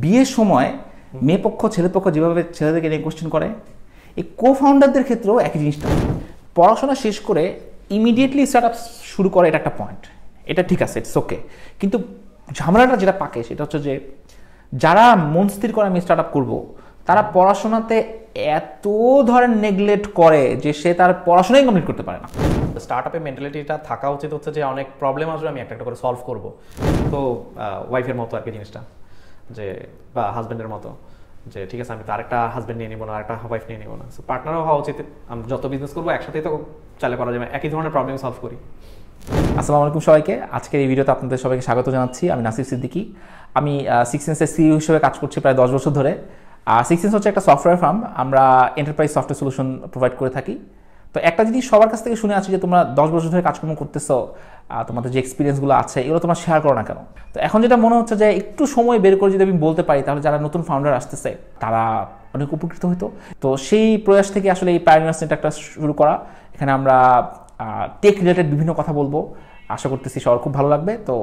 বিয়ের সময় মেয়ে পক্ষ ছেলে পক্ষ যেভাবে ছেলেদেরকে নিয়ে কোশ্চেন করে, এই কো ফাউন্ডারদের ক্ষেত্রেও একই জিনিসটা। পড়াশোনা শেষ করে ইমিডিয়েটলি স্টার্ট আপ শুরু করে, এটা একটা পয়েন্ট, এটা ঠিক আছে, ইটস ওকে। কিন্তু ঝামেলাটা যেটা পাকে সেটা হচ্ছে যে যারা মন স্থির করে আমি স্টার্ট আপ করবো, তারা পড়াশোনাতে এত ধরনের নেগলেক্ট করে যে সে তার পড়াশোনাই কমপ্লিট করতে পারে না। স্টার্ট আপের মেন্টালিটিটা থাকা উচিত হচ্ছে যে অনেক প্রবলেম আসবে, আমি একটা একটা করে সলভ করব। তো ওয়াইফের মতো আর কি জিনিসটা, যে বা হাজব্যান্ডের মতো, যে ঠিক আছে আমি তো আরেকটা হাজব্যান্ড নিয়ে নিবো না, আরেকটা ওয়াইফ নিয়ে নিবো না। সো পার্টনারও হওয়া উচিত। আমি যত বিজনেস করবো একসাথেই তো চালু করা যাবে, একই ধরনের প্রবলেম সলভ করি। আসসালামু আলাইকুম সবাইকে। আজকের এই ভিডিওতে আপনাদের সবাইকে স্বাগত জানাচ্ছি। আমি নাসির সিদ্দিকী। আমি সিক্স সেন্সের সিইও হিসেবে কাজ করছি প্রায় 10 বছর ধরে। সিক্স সেন্স হচ্ছে একটা সফটওয়্যার ফার্ম, আমরা এন্টারপ্রাইজ সফটওয়্যার সলিউশন প্রোভাইড করে থাকি। তো একটা জিনিস সবার কাছ থেকে শুনে আছি যে তোমরা 10 বছর ধরে কাজকর্ম করতেছো, তোমাদের যে এক্সপিরিয়েন্সগুলো আছে এগুলো তোমরা শেয়ার করো না কেন? তো এখন যেটা মনে হচ্ছে যে একটু সময় বের করে যদি আমি বলতে পারি, তাহলে যারা নতুন ফাউন্ডার আসতেছে তারা অনেক উপকৃত হতো। তো সেই প্রয়াস থেকে আসলে এই পায়োনিয়ার্স নেটওয়ার্কটা শুরু করা। এখানে আমরা টেক রিলেটেড বিভিন্ন কথা বলবো, আশা করতেছি সবার খুব ভালো লাগবে। তো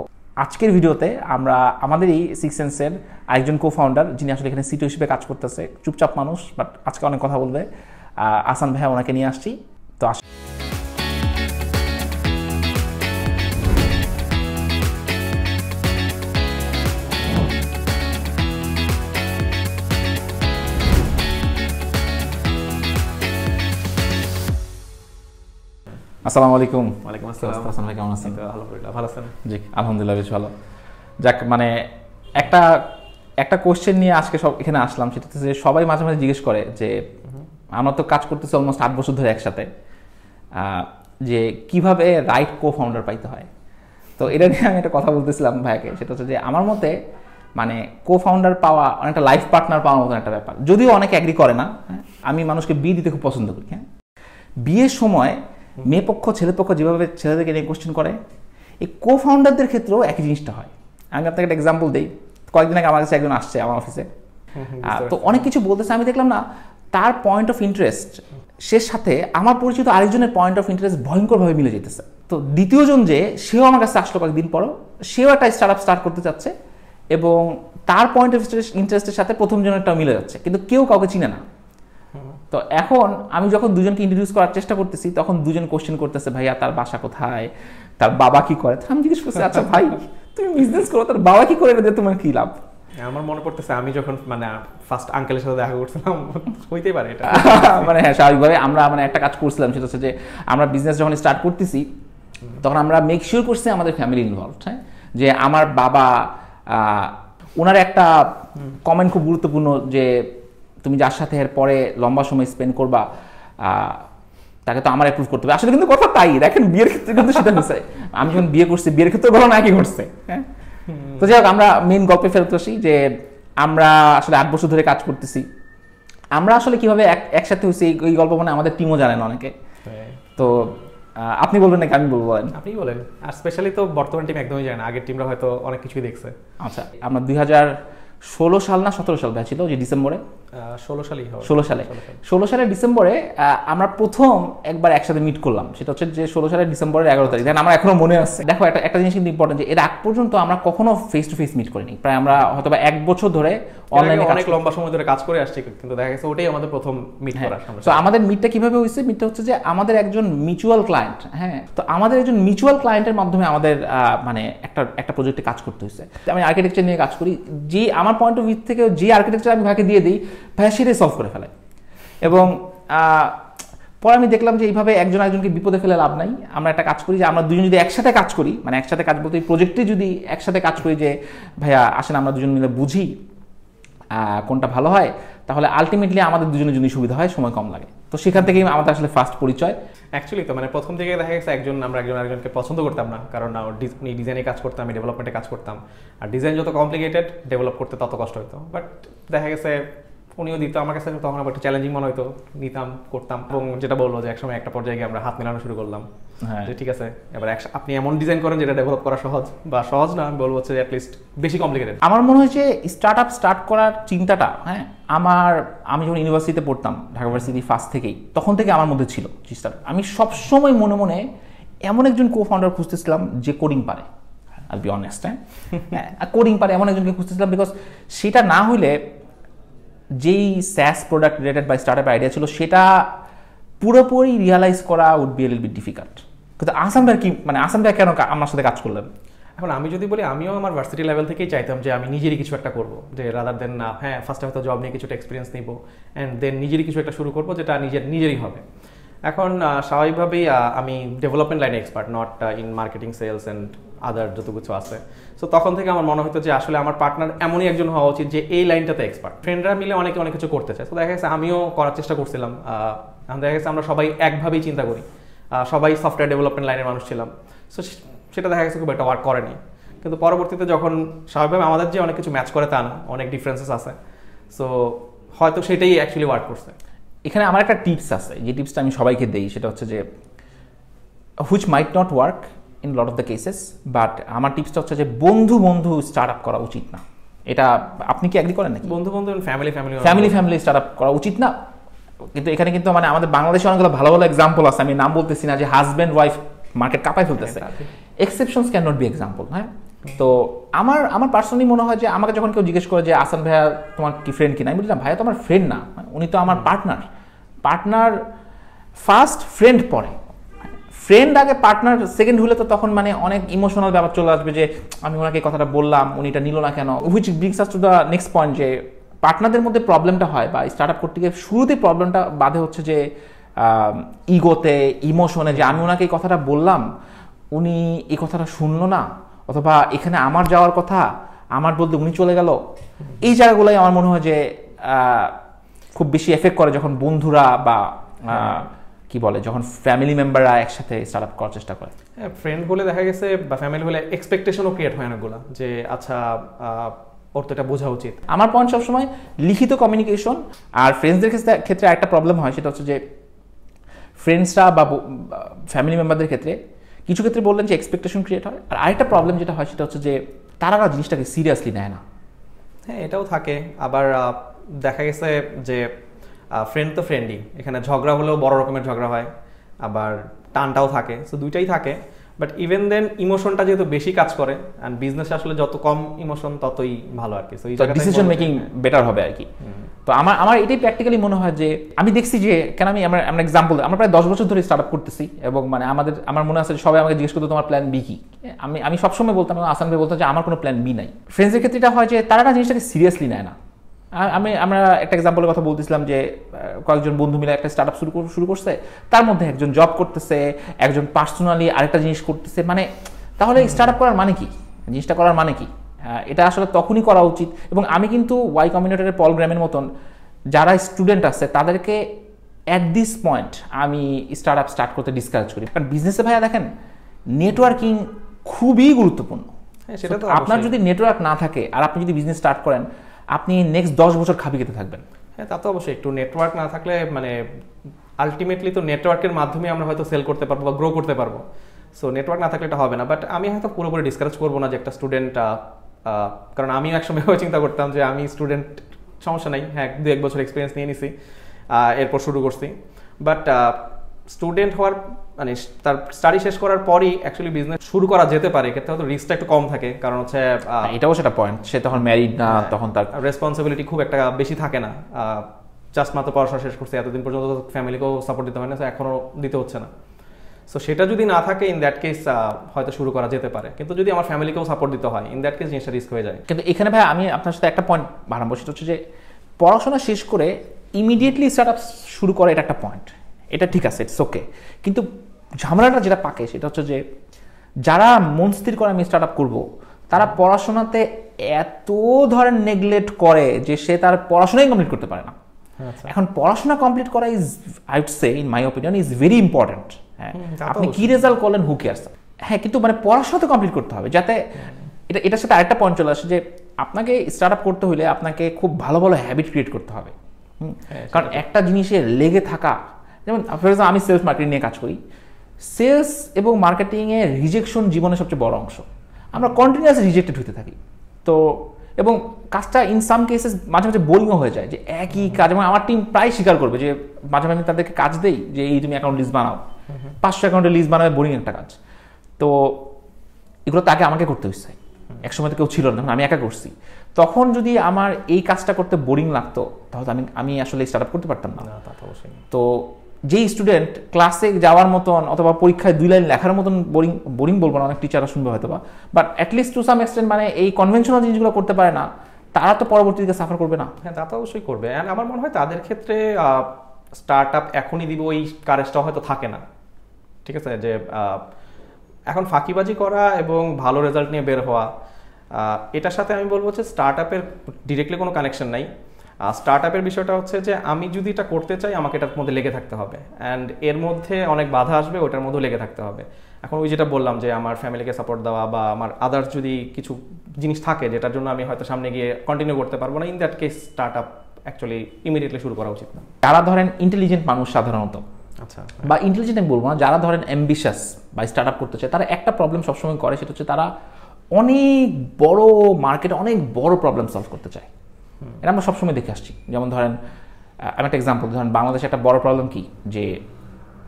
আজকের ভিডিওতে আমরা আমাদেরই সিক্স সেন্সের আরেকজন কো ফাউন্ডার, যিনি আসলে এখানে সিটিও হিসেবে কাজ করতেছে, চুপচাপ মানুষ, বাট আজকে অনেক কথা বলবে, আসান ভাইয়া, ওনাকে নিয়ে আসছি। তো আসসালামু আলাইকুম। ওয়ালাইকুম আসসালাম। হাসান ভাই কেমন আছেন? আলহামদুলিল্লাহ ভালো আছেন? জি আলহামদুলিল্লাহ বেশ ভালো। যাক, মানে একটা কোশ্চেন নিয়ে আজকে সব এখানে আসলাম, সেটা হচ্ছে যে সবাই মাঝে মাঝে জিজ্ঞেস করে যে আমরা তো কাজ করতেছি অলমোস্ট 8 বছর ধরে একসাথে, যে কিভাবে রাইট কো ফাউন্ডার পাইতে হয়। তো এটা নিয়ে আমি একটা কথা বলতেছিলাম ভাইয়াকে, সেটা হচ্ছে যে আমার মতে মানে কো ফাউন্ডার পাওয়া অনেকটা লাইফ পার্টনার পাওয়ার মতন একটা ব্যাপার, যদিও অনেকে অ্যাগ্রি করে না। আমি মানুষকে বিয়ে দিতে খুব পছন্দ করি। হ্যাঁ, বিয়ের সময় মেয়ে পক্ষ ছেলে পক্ষ যেভাবে ছেলেদেরকে নিয়ে কোশ্চেন করে, এই কো ফাউন্ডারদের ক্ষেত্রেও একই জিনিসটা হয়। আমি আপনাকে একটা এক্সাম্পল দিই। কয়েকদিন আগে আমার কাছে একজন আসছে আমার অফিসে, তো অনেক কিছু বলতেছে, আমি দেখলাম না তার পয়েন্ট অফ ইন্টারেস্ট সে সাথে আমার পরিচিত আরেকজনের পয়েন্ট অফ ইন্টারেস্ট ভয়ঙ্করভাবে মিলে যেতেছে। তো দ্বিতীয়জন যে সেও আমার কাছে আসলো কয়েকদিন পরও, সেও একটা স্টার্ট করতে চাচ্ছে এবং তার পয়েন্ট অফ ইন্টারেস্টের সাথে প্রথম জনেরটাও মিলে যাচ্ছে, কিন্তু কেউ কাউকে চিনে না। তো এখন আমি যখন দুজনকে ইন্ট্রোডিউস করার চেষ্টা করতেছি, তখন দুজন কোশ্চেন করতেছে, ভাইয়া তার বাসা কোথায়, তার বাবা কি করে। আমি জিজ্ঞেস করছি, আচ্ছা ভাই তুমি বিজনেস করো, তার বাবা কি করে, এটা দিয়ে তোমার কি লাভ? আমার মনে পড়তেছে আমি যখন মানে ফার্স্ট আঙ্কেলের সাথে দেখা করছিলাম, হইতেই পারে এটা। মানে হ্যাঁ, স্বাভাবিকভাবে আমরা মানে একটা কাজ করছিলাম, সেটা হচ্ছে যে আমরা বিজনেস যখন স্টার্ট করতেছি তখন আমরা মেক শিওর করছি আমাদের ফ্যামিলি ইনভলভড। হ্যাঁ, যে আমার বাবা, ওনার একটা কমেন্ট খুব গুরুত্বপূর্ণ, যে তুমি যার সাথে এর পরে লম্বা সময় স্পেন্ড করবা তাকে তো আমার অ্যাপ্রুভ করতে হবে। আসলে কিন্তু কথা তাই, দেখেন বিয়ের ক্ষেত্রে কিন্তু সেটা হচ্ছে, আমি যখন বিয়ে করছি বিয়ের ক্ষেত্রে ঘটনা একই ঘটছে। হ্যাঁ, তো যাই হোক, আমরা মেইন গল্পে ফেরত আসি যে আমরা আসলে 8 বছর ধরে কাজ করতেছি। আমরা আসলে কিভাবে একসাথে হয়েছি এই গল্প, মানে আমাদের টিমও জানেন অনেকে। তো আপনি বলবেন নাকি আমি বলবো? বলেন। আপনি বলেন। আর স্পেশালি তো বর্তমান টিম একদমই জানে না, আগের টিমরা হয়তো অনেক কিছুই দেখছে। আচ্ছা, আমরা 2016 সাল না 17 সাল ছিল, যে ডিসেম্বরে 16 সালের ডিসেম্বরে আমরা প্রথম একবার একসাথে মিট করলাম। সেটা হচ্ছে যে 16 সালের ডিসেম্বরের 11 তারিখ। দেখেন আমার এখনো মনে আছে। দেখো একটা জিনিস কিন্তু ইম্পর্টেন্ট, যে এর আগ পর্যন্ত আমরা কখনো ফেস টু ফেস মিট করিনি। প্রায় আমরা হয়তো 1 বছর ধরে অনলাইনে অনেক লম্বা সময় ধরে কাজ করে আসছি, কিন্তু দেখা গেছে ওটাই আমাদের প্রথম মিট করা। তো আমাদের মিটটা কিভাবে হয়েছে? মিটটা হচ্ছে যে আমাদের একজন মিউচুয়াল ক্লায়েন্ট, হ্যাঁ, তো আমাদের একজন মিউচুয়াল ক্লায়েন্টের মাধ্যমে আমাদের মানে একটা প্রজেক্টে কাজ করতে হয়েছে। আমি আর্কিটেকচার নিয়ে কাজ করি, যে আমার পয়েন্ট অফ ভিউ থেকে যে আর্কিটেকচার আমি ভাইকে দিয়ে দিই, ভাইয়া সেটাই সলভ করে ফেলে। এবং পরে আমি দেখলাম যে এইভাবে একজন একজনকে বিপদে ফেলে লাভ নাই। আমরা একটা কাজ করি যে আমরা দুজন যদি একসাথে কাজ করি, মানে একসাথে কাজ বলতে এই প্রজেক্টে যদি একসাথে কাজ করি, যে ভাইয়া আসেন আমরা দুজন মিলে বুঝি কোনটা ভালো হয়, তাহলে আলটিমেটলি আমাদের দুজনের জন্য সুবিধা হয়, সময় কম লাগে। তো সেখান থেকেই আমাদের আসলে ফার্স্ট পরিচয়। অ্যাকচুয়ালি তো মানে প্রথম থেকে দেখা গেছে আমরা একজন আরেকজনকে পছন্দ করতাম না, কারণ উনি ডিজাইনে কাজ করতাম, আমি ডেভেলপমেন্টে কাজ করতাম। আর ডিজাইন যত কমপ্লিকেটেড, ডেভেলপ করতে তত কষ্ট হতো। বাট দেখা গেছে উনিও দিত আমার কাছে, তখন আবার একটু চ্যালেঞ্জিং মনে হতো, নিতাম, করতাম। এবং যেটা বললো যে একসময় একটা পর্যায়ে গিয়ে আমরা হাত মেলানো শুরু করলাম, যে ঠিক আছে এবার আপনি এমন ডিজাইন করেন যেটা ডেভেলপ করা সহজ, বা সহজ না, আমি বলবো হচ্ছে অ্যাটলিস্ট বেশি কমপ্লিকেটেড। আমার মনে হয় যে স্টার্ট করার চিন্তাটা, হ্যাঁ, আমি যখন ইউনিভার্সিটিতে পড়তাম, ঢাকা ইউনিভার্সিটি ফার্স্ট থেকেই, তখন থেকে আমার মধ্যে ছিল। আমি সবসময় মনে মনে এমন একজন কো ফাউন্ডার খুঁজতেছিলাম যে কোডিং পারে। আইল বি অনেস্ট। হ্যাঁ, কোডিং পারে এমন একজনকে খুঁজতেছিলাম, বিকজ সেটা না হইলে যেই স্যাস প্রোডাক্ট রিলেটেড বা স্টার্টআপ আইডিয়া ছিল সেটা পুরোপুরি রিয়ালাইজ করা would be a little bit difficult. কিন্তু আসাম ভাই কি, মানে আসাম ভাই কেন আমার সাথে কাজ করলেন? এখন আমি যদি বলি, আমিও আমার ভার্সিটি লেভেল থেকেই চাইতাম যে আমি নিজেরই কিছু একটা করবো, যে রাদার দেন না হ্যাঁ ফার্স্টে হয়তো জব নিয়ে কিছুটা এক্সপিরিয়েন্স নিব অ্যান্ড দেন নিজেরই কিছু একটা শুরু করবো যেটা নিজেরই হবে। এখন স্বাভাবিকভাবেই আমি ডেভেলপমেন্ট লাইনে expert, not in marketing, sales and other যত কিছু আছে। সো তখন থেকে আমার মনে হতো যে আসলে আমার পার্টনার এমনই একজন হওয়া উচিত যে এই লাইনটাতে এক্সপার্ট। ফ্রেন্ডরা মিলে অনেকে অনেক কিছু করতে চায়, তো দেখা গেছে আমিও করার চেষ্টা করছিলাম। দেখা গেছে আমরা সবাই একভাবেই চিন্তা করি, সবাই সফটওয়্যার ডেভেলপমেন্ট লাইনের মানুষ ছিলাম। সো সেটা দেখা গেছে খুব একটা ওয়ার্ক করেনি। কিন্তু পরবর্তীতে যখন স্বাভাবিকভাবে আমাদের যে অনেক কিছু ম্যাচ করে তা না, অনেক ডিফারেন্সেস আছে, সো হয়তো সেটাই অ্যাকচুয়ালি ওয়ার্ক করছে। এখানে আমার একটা টিপস আছে, যে টিপসটা আমি সবাইকে দেই, সেটা হচ্ছে যে which might not work in lot of the cases, but আমার টিপসটা হচ্ছে যে বন্ধু বন্ধু স্টার্ট আপ করা উচিত না। এটা আপনি কি এগ্রি করেন নাকি? বন্ধু বন্ধু ফ্যামিলি স্টার্ট আপ করা উচিত না। কিন্তু এখানে কিন্তু মানে আমাদের বাংলাদেশে অনেকগুলো ভালো ভালো এক্সাম্পল আছে, আমি নাম বলতেছি না, যে হাজব্যান্ড ওয়াইফ মার্কেট কাঁপায় ফেলতেছে। Exceptions can not be example. হ্যাঁ, তো আমার পার্সোনালি মনে হয় যে আমাকে যখন কেউ জিজ্ঞেস করে যে আসান ভাইয়া তোমার কি ফ্রেন্ড কিনা, আমি বললাম ভাইয়া তো আমার ফ্রেন্ড না, উনি তো আমার পার্টনার ফার্স্ট, ফ্রেন্ড পরে। ফ্রেন্ড আগে, পার্টনার সেকেন্ড হলে তো তখন মানে অনেক ইমোশনাল ব্যাপার চলে আসবে, যে আমি ওনাকে কথাটা বললাম, উনি এটা নিল না কেন। Which brings us to the next point, যে পার্টনারদের মধ্যে প্রবলেমটা হয় বা স্টার্ট আপ করতে গিয়ে শুরুতেই প্রবলেমটা বাধে হচ্ছে যে ইগোতে, ইমোশনে, যে আমি ওনাকে এই কথাটা বললাম, উনি এই কথাটা শুনলো না, অথবা এখানে আমার যাওয়ার কথা, আমার বলতে উনি চলে গেল। এই জায়গাগুলোই আমার মনে হয় যে খুব বেশি এফেক্ট করে যখন বন্ধুরা বা কি বলে, যখন ফ্যামিলি মেম্বাররা একসাথে স্টার্ট আপ করার চেষ্টা করে। হ্যাঁ, ফ্রেন্ড হলে দেখা গেছে বা ফ্যামিলি হলে এক্সপেকটেশনও ক্রিয়েট হয় অনেকগুলো, যে আচ্ছা ওর তো এটা বোঝা উচিত। আমার পয়েন্ট সবসময় লিখিত কমিউনিকেশন। আর ফ্রেন্ডসদের ক্ষেত্রে একটা প্রবলেম হয়, সেটা হচ্ছে যে ফ্রেন্ডসরা বা ফ্যামিলি মেম্বারদের ক্ষেত্রে কিছু ক্ষেত্রে বললেন যে এক্সপেকটেশন ক্রিয়েট হয়, আর আরেকটা প্রবলেম যেটা হয় সেটা হচ্ছে যে তারা জিনিসটাকে সিরিয়াসলি নেয় না। হ্যাঁ, এটাও থাকে। আবার দেখা গেছে যে ফ্রেন্ড তো ফ্রেন্ডই, এখানে ঝগড়া হলেও বড় রকমের ঝগড়া হয়, আবার টানটাও থাকে, সো দুইটাই থাকে। বাট ইভেন দেন ইমোশনটা যেহেতু বেশি কাজ করে, অ্যান্ড বিজনেসে আসলে যত কম ইমোশন ততই ভালো আর কি। সো ডিসিশন মেকিং বেটার হবে আর কি। তো আমার এটাই প্র্যাকটিক্যালি মনে হয়, যে আমি দেখছি যে কেন আমরা এক্সাম্পল, আমরা প্রায় 10 বছর ধরে স্টার্ট আপ করতেছি, এবং মানে আমার মনে আছে সবাই আমাকে জিজ্ঞেস করতো তোমার প্ল্যান বি কি। আমি সবসময় বলতাম, আসান ভাই বলতাম যে আমার কোনো প্ল্যান বি নাই। ফ্রেন্ডসের ক্ষেত্রে এটা হয় যে তারা জিনিসটাকে সিরিয়াসলি নেয় না। আমরা একটা এক্সাম্পলের কথা বলতেছিলাম, যে কয়েকজন বন্ধু মিলে একটা স্টার্ট আপ শুরু করছে, তার মধ্যে একজন জব করতেছে, একজন পার্সোনালি আরেকটা জিনিস করতেছে। মানে তাহলে স্টার্ট আপ করার মানে কি, জিনিসটা করার মানে কি? এটা আসলে তখনই করা উচিত। এবং আমি কিন্তু ওয়াই কম্বিনেটরের পল গ্রামের মতন যারা স্টুডেন্ট আছে তাদেরকে অ্যাট দিস পয়েন্ট আমি স্টার্ট করতে ডিসকারেজ করি। কারণ বিজনেসে ভাইয়া দেখেন, নেটওয়ার্কিং খুবই গুরুত্বপূর্ণ। সেটা তো আপনার যদি নেটওয়ার্ক না থাকে আর আপনি যদি বিজনেস স্টার্ট করেন, আপনি নেক্সট 10 বছর খাবি খেতে থাকবেন। হ্যাঁ, তা তো অবশ্যই। একটু নেটওয়ার্ক না থাকলে মানে আলটিমেটলি তো নেটওয়ার্কের মাধ্যমে আমরা হয়তো সেল করতে পারবো বা গ্রো করতে পারবো। সো নেটওয়ার্ক না থাকলে এটা হবে না। বাট আমি হয়তো পুরোপুরি ডিসকারেজ করবো না যে একটা স্টুডেন্ট, কারণ আমি একসময় চিন্তা করতাম যে আমি স্টুডেন্ট, সমস্যা নাই, হ্যাঁ 2-1 বছর এক্সপিরিয়েন্স নিয়ে নিছি, এরপর শুরু করছি। বাট স্টুডেন্ট হওয়ার মানে তার স্টাডি শেষ করার পরই অ্যাকচুয়ালি বিজনেস শুরু করা যেতে পারে। এক্ষেত্রে হয়তো রিস্কটা একটু কম থাকে, কারণ হচ্ছে এটাও সেটা পয়েন্ট, সে তখন ম্যারিড না, তখন তার রেসপন্সিবিলিটি খুব একটা বেশি থাকে না। জাস্ট মাত্র পড়াশোনা শেষ করছে, এতদিন পর্যন্ত ফ্যামিলিকেও সাপোর্ট দিতে হয় না, এখনও দিতে হচ্ছে না। সো সেটা যদি না থাকে, ইন দ্যাট কেস হয়তো শুরু করা যেতে পারে। কিন্তু যদি আমার ফ্যামিলিকেও সাপোর্ট দিতে হয়, ইন দ্যাট কেস জিনিসটা রিস্ক হয়ে যায়। কিন্তু এখানে ভাই আমি আপনার সাথে একটা পয়েন্ট বাড়াবো, সেটা হচ্ছে যে পড়াশোনা শেষ করে ইমিডিয়েটলি স্টার্ট আপ শুরু করে, এটা একটা পয়েন্ট, এটা ঠিক আছে, ইটস ওকে। কিন্তু ঝামেলাটা যেটা পাকে সেটা হচ্ছে যে যারা মন স্থির করে আমি স্টার্ট আপ করবো, তারা পড়াশোনাতে এত ধরনের নেগলেক্ট করে যে সে তার পড়াশোনাই কমপ্লিট করতে পারে না। এখন পড়াশোনা কমপ্লিট করা is, I would say in my opinion, is very important. হ্যাঁ, আপনি কি রেজাল্ট করলেন, হু কেয়ারস। হ্যাঁ, কিন্তু মানে পড়াশোনা তো কমপ্লিট করতে হবে, যাতে এটার সাথে আরেকটা পয়েন্ট চলে আসে যে আপনাকে স্টার্ট আপ করতে হলে আপনাকে খুব ভালো ভালো হ্যাবিট ক্রিয়েট করতে হবে। কারণ একটা জিনিসে লেগে থাকা, যেমন ফর এক্সাম্পল আমি সেলস মার্কেটিং নিয়ে কাজ করি, সেলস এবং মার্কেটিংয়ে রিজেকশন জীবনের সবচেয়ে বড় অংশ। আমরা কন্টিনিউয়াসলি রিজেক্টেড হতে থাকি। তো এবং কাজটা ইন সাম কেসেস মাঝে মাঝে বোরিংও হয়ে যায়, যে একই কাজ। এবং আমার টিম প্রায় স্বীকার করবে যে মাঝে মাঝে তাদেরকে কাজ দেই যে এই তুমি অ্যাকাউন্ট লিস্ট বানাও, 500 অ্যাকাউন্টের লিস্ট বানাবে, বোরিং একটা কাজ। তো এগুলো তো আগে আমাকে করতে হয়েছে, একসময় তো কেউ ছিল না, আমি একা করছি। তখন যদি আমার এই কাজটা করতে বোরিং লাগতো তাহলে আমি আসলে স্টার্ট আপ করতে পারতাম না। তো যেই স্টুডেন্ট ক্লাসে যাওয়ার মতন অথবা পরীক্ষায় 2 লাইন লেখার মতন বোরিং বলবো না, অনেক টিচাররা শুনবে হয়তো বা, but at least to some extent মানে এই কনভেনশনাল জিনিসগুলো করতে পারে না, তারা তো পরবর্তীতে সাফার করবে না। হ্যাঁ, তা তো অবশ্যই করবে। অ্যান্ড আমার মনে হয় তাদের ক্ষেত্রে স্টার্ট আপ এখনই দিব ওই কারেজটা হয়তো থাকে না। ঠিক আছে, যে এখন ফাঁকিবাজি করা এবং ভালো রেজাল্ট নিয়ে বের হওয়া, এটার সাথে আমি বলবো যে স্টার্ট আপের ডিরেক্টলি কোনো কানেকশন নাই। স্টার্ট আপের বিষয়টা হচ্ছে যে আমি যদি এটা করতে চাই আমাকে এটার মধ্যে লেগে থাকতে হবে, অ্যান্ড এর মধ্যে অনেক বাধা আসবে, ওটার মধ্যেও লেগে থাকতে হবে। এখন ওই যেটা বললাম যে আমার ফ্যামিলিকে সাপোর্ট দেওয়া বা আমার আদার্স যদি কিছু জিনিস থাকে যেটার জন্য আমি হয়তো সামনে গিয়ে কন্টিনিউ করতে পারবো না, in that case start up actually immediately শুরু করা উচিত না। যারা ধরেন ইন্টেলিজেন্ট মানুষ সাধারণত, আচ্ছা, বা ইন্টেলিজেন্ট আমি বলবো না, যারা ধরেন অ্যাম্বিশাস বা স্টার্ট আপ করতে চায়, তারা একটা প্রবলেম সবসময় করে, সেটা হচ্ছে তারা অনেক বড় মার্কেটে অনেক বড় প্রবলেম সলভ করতে চায়। এটা আমরা সবসময় দেখে আসছি। যেমন ধরেন আমি একটা এক্সাম্পল, ধরেন বাংলাদেশে একটা বড় প্রবলেম কি, যে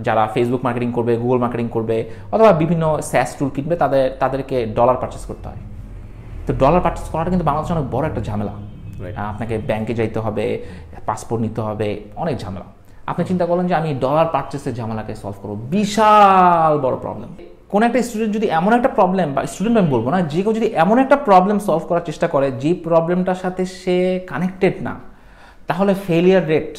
যারা ফেসবুক মার্কেটিং করবে, গুগল মার্কেটিং করবে অথবা বিভিন্ন স্যাস টুল কিনবে, তাদেরকে ডলার পারচেস করতে হয়। তো ডলার পারচেস করাটা কিন্তু বাংলাদেশে অনেক বড় একটা ঝামেলা। আপনাকে ব্যাংকে যাইতে হবে, পাসপোর্ট নিতে হবে, অনেক ঝামেলা। আপনি চিন্তা করেন যে আমি ডলার পারচেসের ঝামেলাকে সলভ করবো, বিশাল বড় প্রবলেম। কোন একটা স্টুডেন্ট যদি এমন একটা প্রবলেম, বা স্টুডেন্ট আমি বলবো না, যে কেউ যদি এমন একটা প্রবলেম সলভ করার চেষ্টা করে যে প্রবলেমটার সাথে সে কানেক্টেড না, তাহলে ফেলিয়ার রেট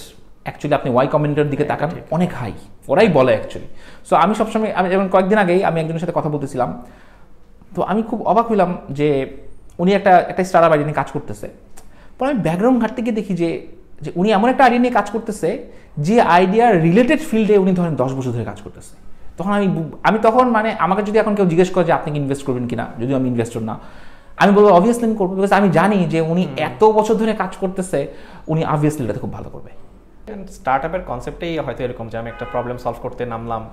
অ্যাকচুয়ালি আপনি ওয়াই কম্বিনেটর দিকে তাকান অনেক হাই, ওরাই বলে অ্যাকচুয়ালি। সো আমি সবসময়, আমি যেমন কয়েকদিন আগেই আমি একজনের সাথে কথা বলতেছিলাম, তো আমি খুব অবাক হইলাম যে উনি একটা স্টার্ট আপ আইডিয়া নিয়ে কাজ করতেছে। পরে আমি ব্যাকগ্রাউন্ড ঘাটতে গিয়ে দেখি যে উনি এমন একটা আইডিয়া নিয়ে কাজ করতেছে যে আইডিয়ার রিলেটেড ফিল্ডে উনি ধরেন 10 বছর ধরে কাজ করতেছে। তখন আমি তখন মানে আমাকে যদি এখন কেউ জিজ্ঞেস করে যে আপনি কি ইনভেস্ট করবেন কিনা, যদিও আমি ইনভেস্টর না, আমি বলবো অবভিয়াসলি আমি করবো, বিকজ আমি জানি যে উনি এত বছর ধরে কাজ করতেছে, উনি অবভিয়াসলি এটাতে খুব ভালো করবে। স্টার্ট আপের কনসেপ্টেই হয়তো এরকম যে আমি একটা প্রবলেম সলভ করতে নামলাম,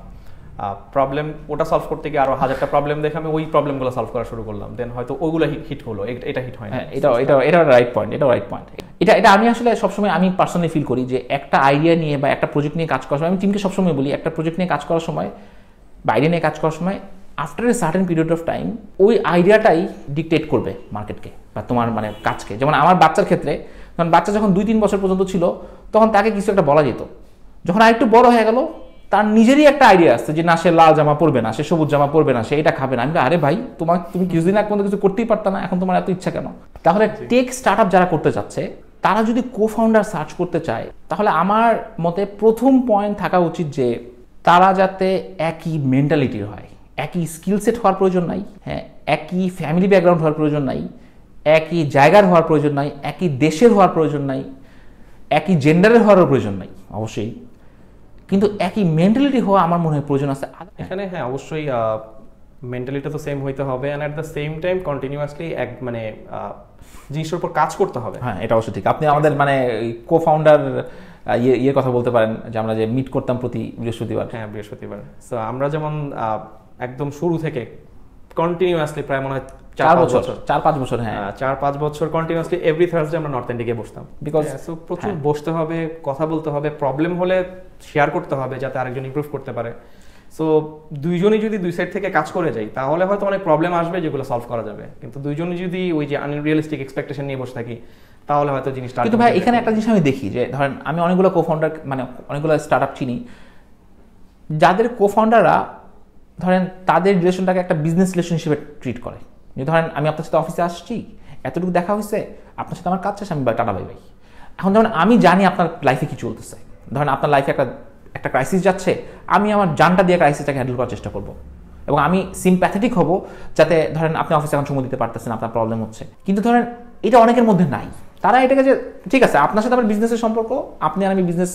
প্রবলেম ওটা সলভ করতে গিয়ে আরো 1000টা প্রবলেম দেখে আমি ওই প্রবলেমগুলো সলভ করা শুরু করলাম, দেন হয়তো ওইগুলো হিট হলো, এটা হিট হয় না। এটা রাইট পয়েন্ট, এটা আমি আসলে সবসময় আমি পার্সোনালি ফিল করি যে একটা আইডিয়া নিয়ে বা একটা প্রজেক্ট নিয়ে কাজ করার সময়, আমি টিমকে সবসময় বলি, একটা প্রজেক্ট নিয়ে কাজ করার সময় বা আইডিয়া নিয়ে কাজ করার সময় after a certain period of time ওই আইডিয়াটাই ডিকটেট করবে মার্কেটকে বা তোমার মানে কাজকে। যেমন আমার বাচ্চার ক্ষেত্রে, কারণ বাচ্চা যখন 2-3 বছর পর্যন্ত ছিল তখন তাকে কিছু একটা বলা যেত, যখন আরেকটু বড় হয়ে গেল তার নিজেরই একটা আইডিয়া আসছে যে না, সে লাল জামা পরবে না, সে সবুজ জামা পরবে না, সে এটা খাবে না। আমি আরে ভাই, তুমি কিছুদিন আগে পর্যন্ত কিছু করতেই পারতা না, এখন তোমার এত ইচ্ছা কেন? তাহলে টেক স্টার্ট আপ যারা করতে চাচ্ছে তারা যদি কো ফাউন্ডার সার্চ করতে চায়, তাহলে আমার মতে প্রথম পয়েন্ট থাকা উচিত যে তারা যাতে একই মেন্টালিটির হয়, একই স্কিল সেট হওয়ার প্রয়োজন নাই, হ্যাঁ, একই ফ্যামিলি ব্যাকগ্রাউন্ড হওয়ার প্রয়োজন নাই, একই জায়গার হওয়ার প্রয়োজন নাই, একই দেশের হওয়ার প্রয়োজন নাই, একই জেন্ডারের হওয়ার প্রয়োজন নাই অবশ্যই, কিন্তু একই মেন্টালিটি হওয়া আমার মনে হয় প্রয়োজন আছে এখানে। হ্যাঁ, অবশ্যই মেন্টালিটি তো সেম হইতে হবে, and at the same time continuously মানে জিনিসের উপর কাজ করতে হবে। হ্যাঁ, এটা অবশ্যই ঠিক। আপনি আমাদের মানে কো ফাউন্ডার ইয়ে কথা বলতে পারেন যে আমরা যে মিট করতাম প্রতি বৃহস্পতিবার। হ্যাঁ, বৃহস্পতিবার। সো আমরা যেমন একদম শুরু থেকে কন্টিনিউয়াসলি প্রায় মনে হয় 4-5 বছর, হ্যাঁ 4-5 বছর কন্টিনিউয়াসলি এভরি থার্সডে আমরা নর্থ এন্ডে গিয়ে বসতাম, বিকজ প্রচুর বসতে হবে, কথা বলতে হবে, প্রবলেম হলে শেয়ার করতে হবে যাতে আরেকজন ইমপ্রুভ করতে পারে। সো দুইজনই যদি দুই সাইড থেকে কাজ করে যাই তাহলে হয়তো অনেক প্রবলেম আসবে যেগুলো সলভ করা যাবে, কিন্তু দুইজনই যদি ওই যে আনরিয়ালিস্টিক এক্সপেকটেশন নিয়ে বসে থাকি তাহলে হয়তো জিনিসটা। কিন্তু ভাই এখানে একটা জিনিস আমি দেখি যে ধরেন আমি অনেকগুলো কো ফাউন্ডার মানে অনেকগুলো স্টার্ট আপ চিনি, যাদের কো ফাউন্ডাররা ধরেন তাদের রিলেশনটাকে একটা বিজনেস রিলেশন হিসেবে ট্রিট করে। যে ধরেন আমি আপনার সাথে অফিসে আসছি, এতটুকু দেখা হয়েছে, আপনার সাথে আমার কাজ শেষ, আমি টাটা বাই বাই। এখন ধরেন আমি জানি আপনার লাইফে কি চলতেছে, ধরেন আপনার লাইফে একটা ক্রাইসিস যাচ্ছে, আমি আমার জানটা দিয়ে ক্রাইসিসটাকে হ্যান্ডেল করার চেষ্টা করবো এবং আমি সিম্প্যাথেটিক হব, যাতে ধরেন আপনি অফিসে এখন সময় দিতে পারতেছেন, আপনার প্রবলেম হচ্ছে। কিন্তু ধরেন এটা অনেকের মধ্যে নাই, তারা এটাকে যে ঠিক আছে আপনার সাথে আমার বিজনেসের সম্পর্ক, আপনি আর আমি বিজনেস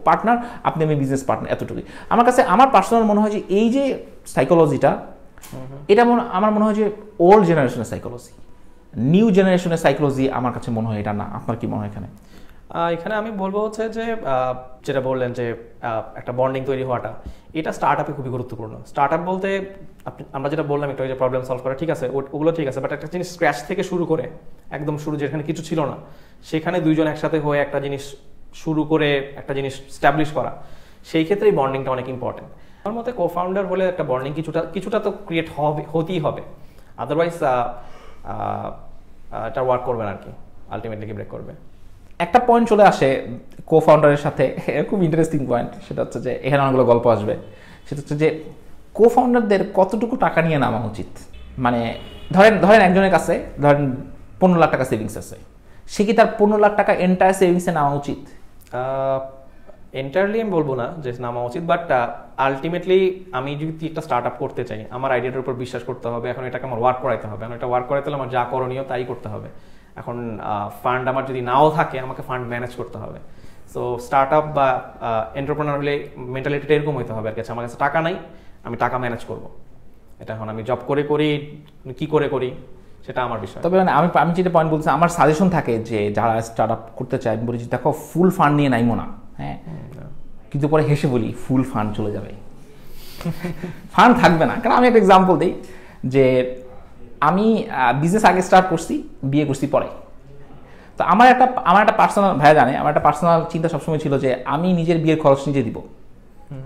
পার্টনার, আপনি আমি বিজনেস পার্টনার, এতটুকুই। আমার কাছে আমার পার্সোনাল মনে হয় যে এই যে সাইকোলজিটা, এটা আমার মনে হয় যে ওল্ড জেনারেশনের সাইকোলজি, নিউ জেনারেশনের সাইকোলজি আমার কাছে মনে হয় এটা না। আপনার কি মনে হয় এখানে? এখানে আমি বলবো হচ্ছে যে যেটা বললেন যে একটা বন্ডিং তৈরি হওয়াটা, এটা স্টার্ট আপে খুবই গুরুত্বপূর্ণ। স্টার্ট আপ বলতে আমরা যেটা বললাম একটু যে প্রবলেম সলভ করা, ঠিক আছে, ওগুলো ঠিক আছে, বাট একটা জিনিস স্ক্র্যাচ থেকে শুরু করে একদম শুরু যেখানে কিছু ছিল না, সেখানে দুইজন একসাথে হয়ে একটা জিনিস শুরু করে একটা জিনিস স্ট্যাবলিশ করা, সেই ক্ষেত্রে এই বন্ডিংটা অনেক ইম্পর্টেন্ট। আমার মতে কো ফাউন্ডার হলে একটা বন্ডিং কিছুটা তো ক্রিয়েট হতেই হবে। আদারওয়াইজ এটা ওয়ার্ক করবে না আর কি, আলটিমেটলি কি ব্রেক করবে। একটা পয়েন্ট চলে আসে কো ফাউন্ডারের সাথে, খুব ইন্টারেস্টিং পয়েন্ট, সেটা হচ্ছে যে এখানে অনেকগুলো গল্প আসবে। সেটা হচ্ছে যে কো ফাউন্ডারদের কতটুকু টাকা নিয়ে নামা উচিত। মানে ধরেন একজনের কাছে ধরেন 15 লাখ টাকা সেভিংস আছে, সে কি তার 15 লাখ টাকা এন্টায়ার সেভিংসে নেওয়া উচিত? এন্টায়ারলি আমি বলবো না যে নামা উচিত, বাট আলটিমেটলি আমি যদি একটা স্টার্ট আপ করতে চাই, আমার আইডিয়াটার উপর বিশ্বাস করতে হবে, এখন এটাকে আমার ওয়ার্ক করাইতে হবে, এখন এটা ওয়ার্ক করাইতে হলে আমার যা করণীয় তাই করতে হবে। এখন ফান্ড আমার যদি নাও থাকে, আমাকে ফান্ড ম্যানেজ করতে হবে। সো স্টার্ট আপ বা এন্টারপ্রেনার হলে মেন্টালিটিটা এরকম হইতে হবে আর কি, আমার কাছে টাকা নাই, আমি টাকা ম্যানেজ করব। এটা এখন আমি জব করে করি কি করে করি সেটা আমার বিষয়। তবে মানে আমি যেটা পয়েন্ট বলছি, আমার সাজেশন থাকে যে যারা স্টার্ট আপ করতে চায়, আমি বলি যে দেখো ফুল ফান্ড নিয়ে নাইমো না, হ্যাঁ, কিন্তু পরে হেসে বলি ফুল ফান্ড চলে যাবে, ফান্ড থাকবে না। কারণ আমি একটা এক্সাম্পল দিই যে আমি বিজনেস আগে স্টার্ট করছি, বিয়ে করছি পরে। তো আমার একটা পার্সোনাল, ভাইয়া জানে, আমার একটা পার্সোনাল চিন্তা সবসময় ছিল যে আমি নিজের বিয়ের খরচ নিজে দিব।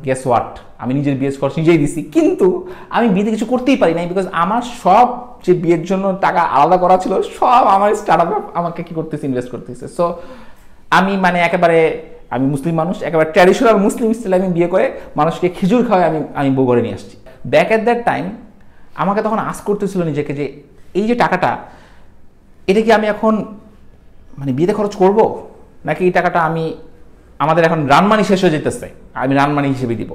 গেস হোয়াট, আমি নিজের বিয়ের খরচ নিজেই দিছি, কিন্তু আমি বিয়েতে কিছু করতেই পারি নাই, বিকজ আমার সব যে বিয়ের জন্য টাকা আলাদা করা ছিল সব আমার স্টার্ট আপে আমাকে কি করতেছে, ইনভেস্ট করতেছে। সো আমি মানে একেবারে, আমি মুসলিম মানুষ, একেবারে ট্র্যাডিশনাল মুসলিম স্টাইলে আমি বিয়ে করে মানুষকে খেজুর খাওয়াই আমি বউ ঘরে নিয়ে আসছি। ব্যাক অ্যাট দ্যাট টাইম আমাকে তখন আস্ক করতেছিল নিজেকে যে এই যে টাকাটা, এটা কি আমি এখন মানে বিয়েতে খরচ করব, নাকি এই টাকাটা আমাদের এখন রান মানি শেষ হয়ে যেতেছে, আমি রান মানি হিসেবে দিব।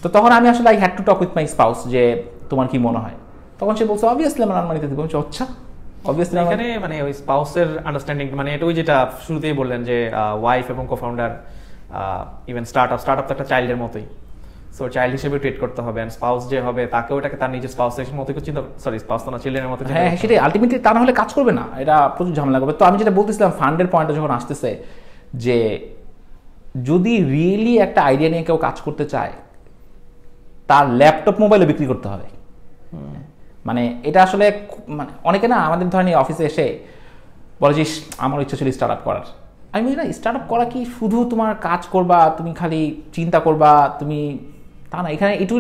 তো তখন আমি আসলে I had to talk with my spouse যে তোমার কি মনে হয়। তখন সে বলছে অবভিয়াসলি আমি রান মানিতে দিব। আমি আচ্ছা অবভিয়াসলি। এখানে মানে ওই স্পাউসের আন্ডারস্ট্যান্ডিং, মানে এটা ওই যেটা শুরুতেই বললেন যে ওয়াইফ এবং কোফাউন্ডার, ইভেন স্টার্ট আপ তো একটা চাইল্ডের মতোই, সো চাইল্ড হিসেবে ট্রিট করতে হবে। এন্ড স্পাউস যে হবে তাকেও এটাকে তার নিজের স্পাউসের মতো চিন্তা, সরি স্পাউস তো না, চিলড্রেনের মতো। হ্যাঁ সেটাই, আলটিমেটলি তা না হলে কাজ করবে না, এটা প্রচুর ঝামেলা করবে। তো আমি যেটা বলতেছিলাম, ফান্ডের পয়েন্টটা যখন আসতেছে, যে যদি রিয়েলি একটা আইডিয়া নিয়ে কেউ কাজ করতে চায়, তার ল্যাপটপ মোবাইলে বিক্রি করতে হবে। মানে এটা আসলে মানে অনেকে না আমাদের ধরেন অফিসে এসে বলে যে আমার ইচ্ছা ছিল স্টার্ট আপ করার। আমি বলি না, স্টার্ট আপ করা কি শুধু তোমার কাজ করবা, তুমি খালি চিন্তা করবা, তুমি তা না। এখানে it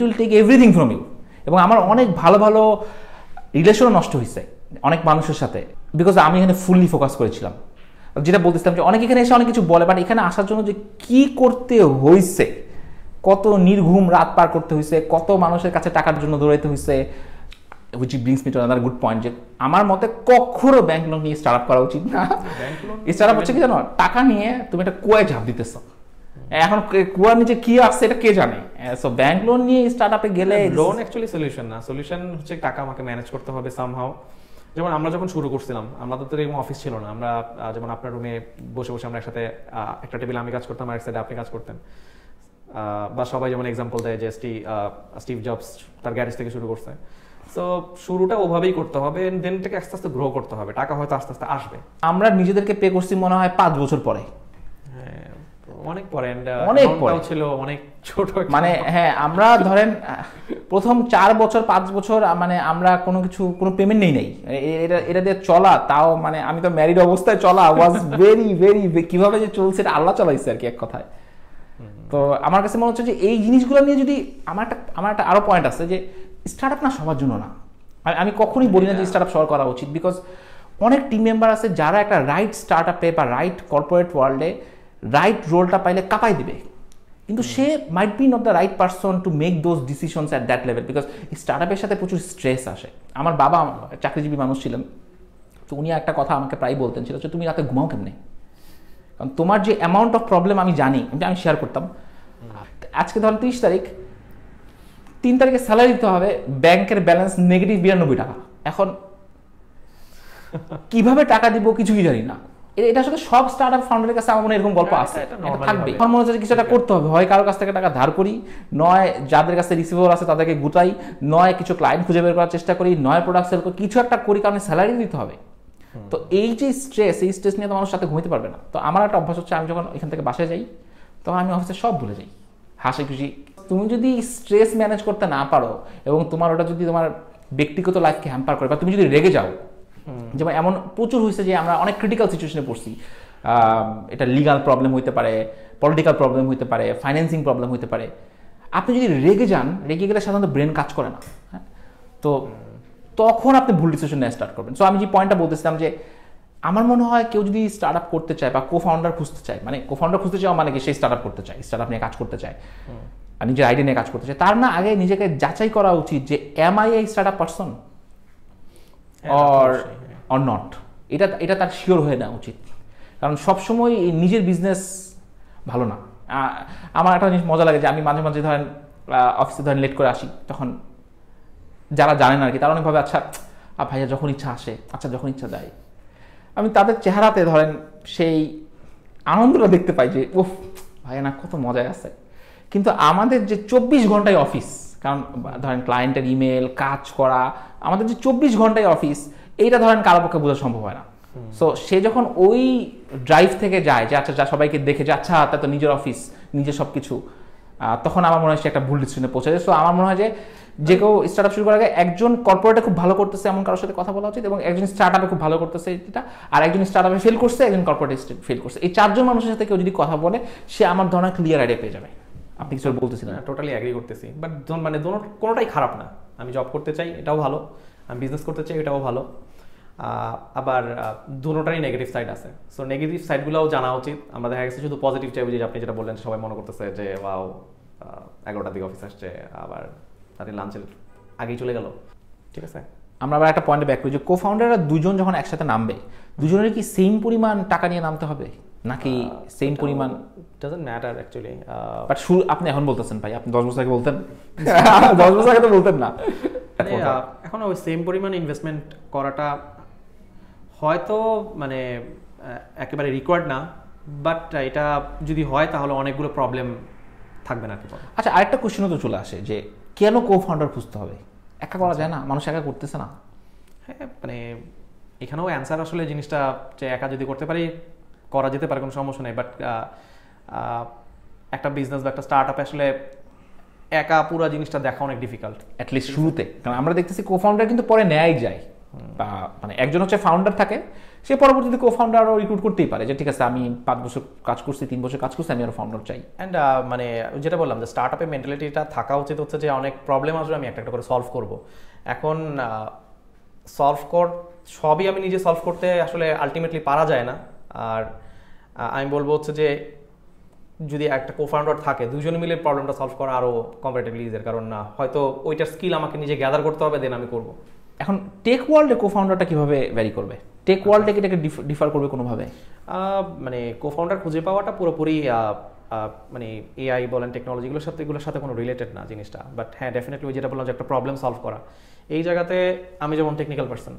will take everything from you. এবং আমার অনেক ভালো ভালো রিলেশনও নষ্ট হয়েছে অনেক মানুষের সাথে, বিকজ আমি এখানে ফুললি ফোকাস করেছিলাম। যেটা বলতেছিলাম যে অনেক এখানে এসে অনেক কিছু বলে, বাট এখানে আসার জন্য যে কি করতে হয়েছে, কত নির্ঘুম রাত পার করতে হয়েছে, কত মানুষের কাছে টাকার জন্য দৌড়াইতে হয়েছে, which brings me to another good point, যে আমার মতে কখনো ব্যাংক লোন নিয়ে স্টার্ট আপ করা উচিত না। স্টার্ট আপ হচ্ছে কি জানো, টাকা নিয়ে তুমি একটা কুয়ায় ঝাঁপ দিতেছ, এখন কুয়ার নিচে কি আসছে এটা কে জানে। সো ব্যাংক লোন নিয়ে স্টার্ট আপে গেলে, লোন অ্যাকচুয়ালি সলিউশন না, সলিউশন হচ্ছে টাকা আমাকে ম্যানেজ করতে হবে সামহাউ। যেমন আমরা যখন শুরু করছিলাম, আমাদের তো এরকম অফিস ছিল না, আমরা যেমন আপনার রুমে বসে বসে আমরা একসাথে একটা টেবিলে আমি কাজ করতাম আর এক সাইডে আপনি কাজ করতেন, বা সবাই যেমন এক্সাম্পল দেয় যে স্টিভ জবস তার গ্যারেজ থেকে শুরু করছে। সো শুরুটা ওভাবেই করতে হবে, দেন থেকে আস্তে আস্তে গ্রো করতে হবে, টাকা হয়তো আস্তে আস্তে আসবে। আমরা নিজেদেরকে পে করছি মনে হয় 5 বছর পরে, অনেক পরে, অনেক পরে ছিল, অনেক ছোট মানে। হ্যাঁ আমরা ধরেন প্রথম 4 বছর 5 বছর মানে আমরা কোনো পেমেন্ট নেই এটা দিয়ে চলা, তাও মানে আমি তো ম্যারিড অবস্থায় চলা ওয়াজ ভেরি ভেরি, কিভাবে যে চলছে এটা আল্লাহ চালাইছে আর কি এক কথায়। তো আমার কাছে মনে হচ্ছে যে এই জিনিসগুলো নিয়ে যদি আমার একটা আরো পয়েন্ট আছে যে স্টার্ট আপ না সবার জন্য না। আমি কখনোই বলি না যে স্টার্ট আপ সবার করা উচিত, বিকজ অনেক টিম মেম্বার আছে যারা একটা রাইট স্টার্ট আপে বা রাইট কর্পোরেট ওয়ার্ল্ডে রাইট রোলটা পাইলে কাঁপাই দিবে, কিন্তু সে might be not the right person to make those decisions at that level, because start আপের সাথে প্রচুর স্ট্রেস আসে। আমার বাবা চাকরিজীবী মানুষ ছিলেন, তো উনি একটা কথা আমাকে প্রায় বলতেন, সেটা হচ্ছে তুমি রাতে ঘুমাও কেমনে, কারণ তোমার যে অ্যামাউন্ট অফ প্রবলেম আমি জানি, আমি শেয়ার করতাম। আজকে ধরেন 30 তারিখ, 3 তারিখে স্যালারি দিতে হবে, ব্যাংকের ব্যালেন্স -92 টাকা, এখন কিভাবে টাকা দিব কিছুই জানি না। এটা আসলে সব স্টার্ট আপ ফাউন্ডারের কাছে আমার মনে এরকম গল্প আছে, থাকবে। আমার মনে হচ্ছে কিছু একটা করতে হবে, হয় কারোর কাছ থেকে টাকা ধার করি, নয় যাদের কাছে রিসিভার আছে তাদেরকে গুটাই, নয় কিছু ক্লায়েন্ট খুঁজে বের করার চেষ্টা করি, নয় প্রোডাক্ট সেল করি, কিছু একটা করি, কারণ স্যালারি দিতে হবে। তো এই যে স্ট্রেস, এই স্ট্রেস নিয়ে তো মানুষ সাথে ঘুমাতে পারবে না। তো আমার একটা অভ্যাস হচ্ছে, আমি যখন এখান থেকে বাসায় যাই তখন আমি অফিসে সব ভুলে যাই, হাসি খুশি। তুমি যদি স্ট্রেস ম্যানেজ করতে না পারো এবং তোমার ওটা যদি তোমার ব্যক্তিগত লাইফকে হ্যাম্পার করে, বা তুমি যদি রেগে যাও, যেমন এমন প্রচুর হয়েছে যে আমরা অনেক ক্রিটিক্যাল সিচুয়েশনে পড়ছি, এটা লিগাল প্রবলেম হইতে পারে, পলিটিক্যাল প্রবলেম হইতে পারে, ফাইন্যান্সিং প্রবলেম হইতে পারে। আপনি যদি রেগে যান, রেগে গেলে সাধারণত ব্রেন কাজ করে না। হ্যাঁ, তো তখন আপনি ভুল ডিসিশন নেওয়া স্টার্ট করবেন। সো আমি যে পয়েন্টটা বলতেছিলাম যে আমার মনে হয় কেউ যদি স্টার্ট আপ করতে চায় বা কো-ফাউন্ডার খুঁজতে চায়, মানে কো-ফাউন্ডার খুঁজতে চাওয়া মানে কি সে স্টার্ট আপ করতে চায়, স্টার্ট আপ নিয়ে কাজ করতে চায় আর নিজের আইডিয়া নিয়ে কাজ করতে চায়, তার না আগে নিজেকে যাচাই করা উচিত যে am I a startup person or not. এটা তার শিওর হয়ে নেওয়া উচিত, কারণ সবসময় নিজের বিজনেস ভালো না। আমার একটা জিনিস মজা লাগে যে আমি মাঝে মাঝে ধরেন অফিসে ধরেন লেট করে আসি, তখন যারা জানেন আর কি তারা অনেকভাবে আচ্ছা ভাইয়া যখন ইচ্ছা আসে, আচ্ছা যখন ইচ্ছা দেয়, আমি তাদের চেহারাতে ধরেন সেই আনন্দটা দেখতে পাই যে উফ ভাইয়া না কত মজায় আছে। কিন্তু আমাদের যে 24 ঘন্টায় অফিস, কারণ ধরেন ক্লায়েন্টের ইমেল কাজ করা, আমাদের যে 24 ঘন্টায় অফিস, এইটা ধরেন কারো পক্ষে বোঝা সম্ভব হয় না। সো সে যখন ওই ড্রাইভ থেকে যায় যে আচ্ছা যা সবাইকে দেখে যে আচ্ছা তা তো নিজের অফিস নিজের সব কিছু, তখন আমার মনে হয় সে একটা ভুল ডিসিশনে পৌঁছে যায়। সো আমার মনে হয় যে কেউ স্টার্ট আপ শুরু করার আগে একজন কর্পোরেটে খুব ভালো করতেছে এমন কারোর সাথে কথা বলা উচিত, এবং একজন স্টার্ট আপে খুব ভালো করতেছে এটা, আর একজন স্টার্ট আপে ফেল করছে, একজন কর্পোরেটে ফেল করছে, এই 4 জন মানুষের সাথে কেউ যদি কথা বলে সে আমার ধরনের ক্লিয়ার আইডিয়া পেয়ে যাবে। আপনি কিছু বলতেছিলেন? টোটালি অ্যাগ্রি করতেছি, বাট মানে কোনোটাই খারাপ না। আমি জব করতে চাই এটাও ভালো, আমি বিজনেস করতে চাই এটাও ভালো, আবার দুটোটারই নেগেটিভ সাইড আছে। সো নেগেটিভ সাইডগুলোও জানা উচিত। আমরা দেখা গেছে শুধু পজিটিভ চাইবো, যে আপনি যেটা বললেন সবাই মনে করতেছে যে ওয়াও 11টার দিকে অফিস আসছে, আবার তাদের লাঞ্চের আগেই চলে গেল, ঠিক আছে। আমরা আবার একটা পয়েন্টে ব্যাক করি যে কো-ফাউন্ডাররা দুজন যখন একসাথে নামবে, দুজনের কি সেম পরিমাণ টাকা নিয়ে নামতে হবে নাকি সেম পরিমাণ? Doesn't matter actually. বাট আপনি এখন বলতেছেন ভাই, আপনি 10 বছর আগে বলতেন 10 বছর আগে তো বলতেন না। এখন ওই সেম পরিমাণ ইনভেস্টমেন্ট করাটা হয়তো মানে একেবারে রিকোয়ার্ড না, বাট এটা যদি হয় তাহলে অনেকগুলো প্রবলেম থাকবে না। আচ্ছা আরেকটা কোশ্চেনও তো চলে আসে যে কেন কো-ফাউন্ডার খুঁজতে হবে? একা করা যায় না? মানুষ একা করতেছে না? হ্যাঁ, মানে এখানেও অ্যান্সার আসলে জিনিসটা যে একা যদি করতে পারি করা যেতে পারে, কোনো সমস্যা নেই, বাট একটা বিজনেস বা একটা স্টার্ট আপে আসলে একা পুরো জিনিসটা দেখা অনেক ডিফিকাল্ট, অ্যাটলিস্ট শুরুতে। কারণ আমরা দেখতেছি কো-ফাউন্ডার কিন্তু পরে নেয়াই যায়, বা মানে একজন হচ্ছে ফাউন্ডার থাকে, সে পরবর্তীতে কো-ফাউন্ডারও রিক্রুট করতেই পারে যে ঠিক আছে আমি 5 বছর কাজ করছি, 3 বছর কাজ করছি, আমি আরো ফাউন্ডার চাই। অ্যান্ড মানে যেটা বললাম যে স্টার্ট আপে মেন্টালিটিটা থাকা উচিত হচ্ছে যে অনেক প্রবলেম আসবে, আমি একটা করে সলভ করব। এখন সবই আমি নিজে সলভ করতে আসলে আলটিমেটলি পারা যায় না। আর আমি বলবো হচ্ছে যে যদি একটা কো-ফাউন্ডার থাকে, দুজনে মিলে প্রবলেমটা সলভ করা আরও কম্পারেটিভলি ইজিয়ার, কারণ হয়তো ওইটার স্কিল আমাকে নিজে গ্যাদার করতে হবে, দেন আমি করব। এখন টেক ওয়ার্ল্ডে কো-ফাউন্ডারটা কিভাবে ভ্যারি করবে? টেক ওয়ার্ল্ডে কি এটাকে ডিফার করবে কোনোভাবে? মানে কো-ফাউন্ডার খুঁজে পাওয়াটা পুরোপুরি মানে এআই বলেন টেকনোলজিগুলোর সাথে কোনো রিলেটেড না জিনিসটা। বাট হ্যাঁ, ডেফিনেটলি ওই যেটা বললাম যে একটা প্রবলেম সলভ করা, এই জায়গাতে আমি যেমন টেকনিক্যাল পারসন,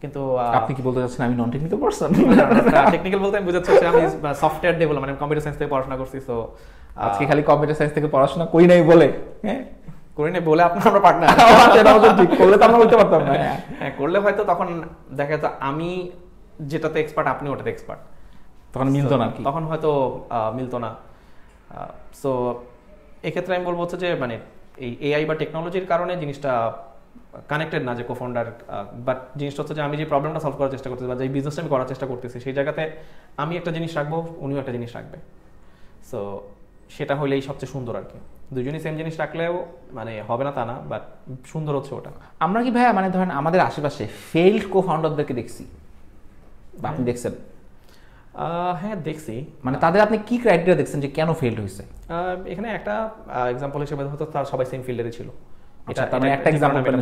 কিন্তু আপনি কি বলতে চাচ্ছেন আমি নন টেকনিক্যাল পারসন? টেকনিক্যাল বলতে আমি বোঝাচ্ছি আমি সফটওয়্যার ডেভেলপ, মানে কম্পিউটার সায়েন্স থেকে পড়াশোনা করছি। সো আজকে খালি কম্পিউটার সায়েন্স থেকে পড়াশোনা করি নাই বলে, হ্যাঁ করি নাই বলে আমরা পার্টনার, সেটা হচ্ছে ঠিক, করলে তো আমরা বলতে পারতাম না। হ্যাঁ, করলে হয়তো তখন দেখা যেত আমি যেটাতে এক্সপার্ট আপনি ওটাতে এক্সপার্ট, তখন মিলতো না, তখন হয়তো মিলতো না। সো এক্ষেত্রে আমি বলবো হচ্ছে যে মানে এই এআই বা টেকনোলজির কারণে জিনিসটা কানেক্টেড না যে কো-ফাউন্ডার, বাট জিনিসটা হচ্ছে যে আমি যে প্রবলেমটা সলভ করার চেষ্টা করতেছি বা যে বিজনেসটা আমি করার চেষ্টা করতেছি, সেই জায়গাতে আমি একটা জিনিস রাখবো, উনিও একটা জিনিস রাখবে। সো সেটা হলেই সবচেয়ে সুন্দর আর কি। দুজনই সেম জিনিস রাখলেও মানে হবে না তা না, বাট সুন্দর হচ্ছে ওটা। আমরা কি ভাইয়া মানে ধরেন আমাদের আশেপাশে ফেইল্ড কো-ফাউন্ডারদেরকে দেখছি বা আপনি দেখছেন? হ্যাঁ দেখছি। মানে তাদের আপনি কি ক্রাইটেরিয়া দেখছেন যে কেন ফেইল্ড হয়েছে? এখানে একটা এক্সাম্পল হিসেবে হয়তো তার সবাই সেম ফিল্ডেরই ছিল। এটা মানে একটা এক্সাম্পল পেলেন।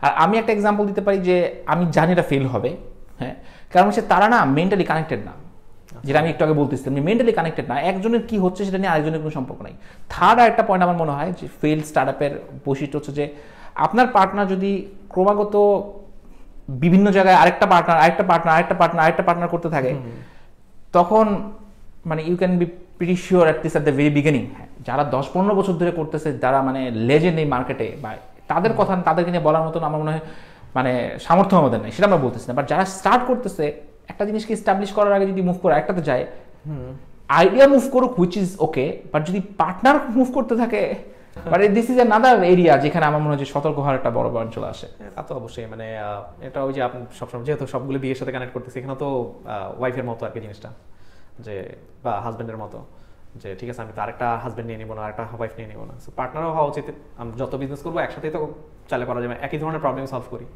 আর আমি একটা এক্সাম্পল দিতে পারি যে আমি জানি এটা ফেল হবে, হ্যাঁ, কারণ হচ্ছে তারা না মেন্টালি কানেক্টেড না, যেটা আমি একটু আগে বলতেছিলাম মেন্টালি কানেক্টেড না, একজনের কি হচ্ছে সেটা নিয়ে আরেকজনের কোনো সম্পর্ক নাই। থার্ড আর একটা পয়েন্ট আমার মনে হয় যে ফেল স্টার্ট আপের বৈশিষ্ট্য হচ্ছে যে আপনার পার্টনার যদি ক্রমাগত বিভিন্ন জায়গায় আরেকটা পার্টনার করতে থাকে, তখন মানে you can be pretty sure at least at the very beginning, যারা 10-15 বছর ধরে করতেছে, যারা মানে লেজেন্ড এই মার্কেটে, বা তাদের কথা তাদেরকে নিয়ে বলার মতন আমার মনে হয় মানে সামর্থ্য আমাদের নেই, সেটা আমরা বলতেছি না। বাট যারা স্টার্ট করতেছে একটা জিনিসকে এস্টাবলিশ করার আগে যদি মুভ করে একটাতে যায়, আইডিয়া মুভ করুক হুইচ ইজ ওকে, বাট যদি পার্টনার মুভ করতে থাকে, but this is another area যেখানে আমার মনে হয় যে সতর্ক হওয়ার একটা বড় অঞ্চল আসে। তা তো অবশ্যই, মানে এটা ওই যে আপনি সবসময় যেহেতু সবগুলো বিয়ের সাথে কানেক্ট করতেছি, এখানে তো ওয়াইফের মতো আর কি জিনিসটা, যে বা হাজব্যান্ডের মতো, যে ঠিক আছে আমি তো আরেকটা হাজব্যান্ড নিয়ে নিবো না, আরেকটা ওয়াইফ নিয়ে নিবো না। সো পার্টনারও হওয়া উচিত। আমি যত বিজনেস করবো একসাথেই তো চালে করা যাবে, একই ধরনের প্রবলেম সলভ করি।